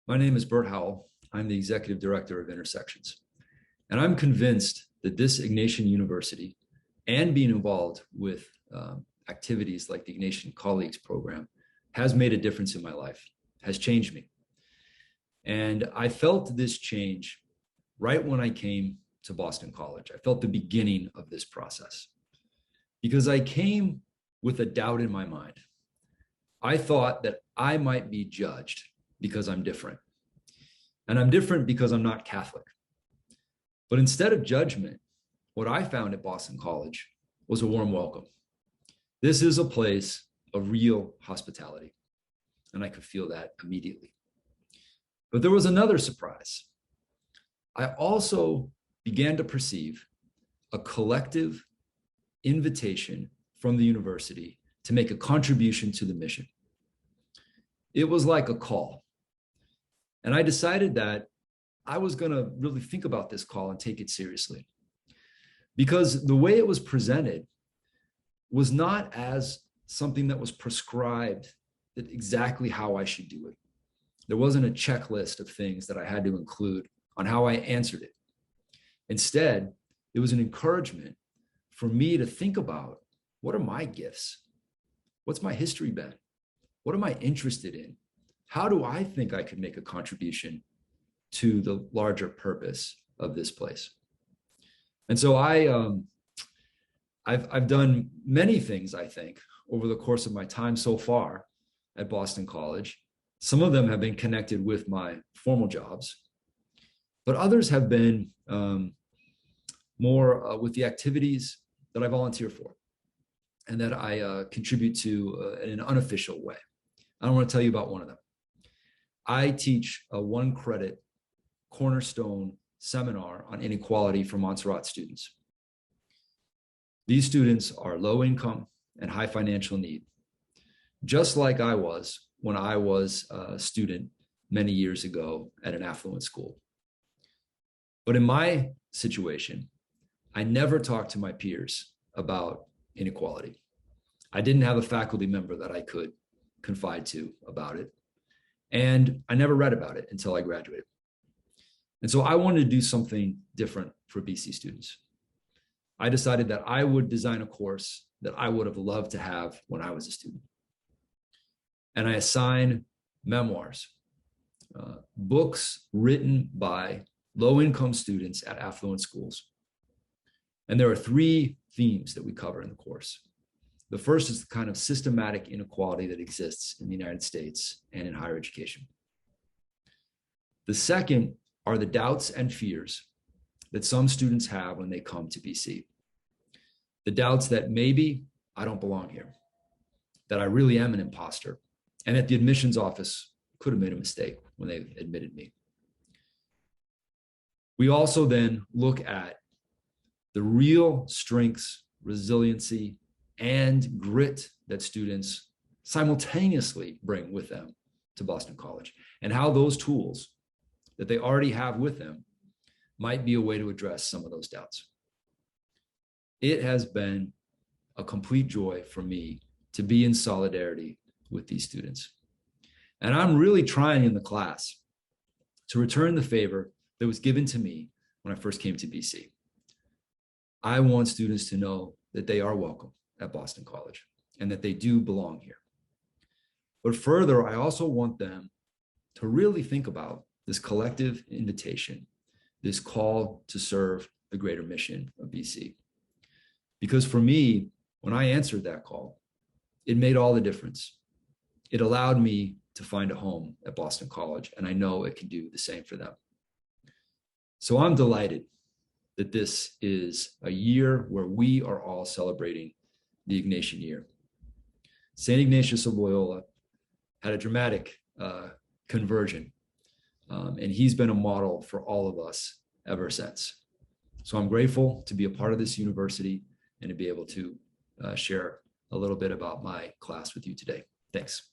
My name is Burt Howell. I'm the Executive Director of Intersections. And I'm convinced that this Ignatian University and being involved with activities like the Ignatian Colleagues Program has made a difference in my life, has changed me. And I felt this change right when I came to Boston College. I felt the beginning of this process because I came with a doubt in my mind. I thought that I might be judged because I'm different. And I'm different because I'm not Catholic. But instead of judgment, what I found at Boston College was a warm welcome. This is a place of real hospitality. And I could feel that immediately. But there was another surprise. I also began to perceive a collective invitation from the university to make a contribution to the mission. It was like a call. And I decided that I was going to really think about this call and take it seriously. Because the way it was presented was not as something that was prescribed that exactly how I should do it. There wasn't a checklist of things that I had to include on how I answered it. Instead, it was an encouragement for me to think about, what are my gifts? What's my history been? What am I interested in? How do I think I could make a contribution to the larger purpose of this place? And so I've done many things, I think, over the course of my time so far at Boston College. Some of them have been connected with my formal jobs, but others have been more with the activities that I volunteer for and that I contribute to in an unofficial way. I want to tell you about one of them. I teach a 1-credit cornerstone seminar on inequality for Montserrat students. These students are low income and high financial need, just like I was when I was a student many years ago at an affluent school. But in my situation, I never talked to my peers about inequality. I didn't have a faculty member that I could confide to about it. And I never read about it until I graduated. And so I wanted to do something different for BC students. I decided that I would design a course that I would have loved to have when I was a student. And I assigned memoirs, books written by low-income students at affluent schools. And there are 3 themes that we cover in the course. The first is the kind of systematic inequality that exists in the United States and in higher education. The second are the doubts and fears that some students have when they come to BC. The doubts that maybe I don't belong here, that I really am an imposter, and that the admissions office could have made a mistake when they admitted me. We also then look at the real strengths, resiliency, and grit that students simultaneously bring with them to Boston College, and how those tools that they already have with them might be a way to address some of those doubts. It has been a complete joy for me to be in solidarity with these students. And I'm really trying in the class to return the favor that was given to me when I first came to BC. I want students to know that they are welcome at Boston College and that they do belong here. But further, I also want them to really think about this collective invitation, this call to serve the greater mission of BC. Because for me, when I answered that call, it made all the difference. It allowed me to find a home at Boston College, and I know it can do the same for them. So I'm delighted that this is a year where we are all celebrating the Ignatian year. St. Ignatius of Loyola had a dramatic conversion, and he's been a model for all of us ever since. So I'm grateful to be a part of this university and to be able to share a little bit about my class with you today. Thanks.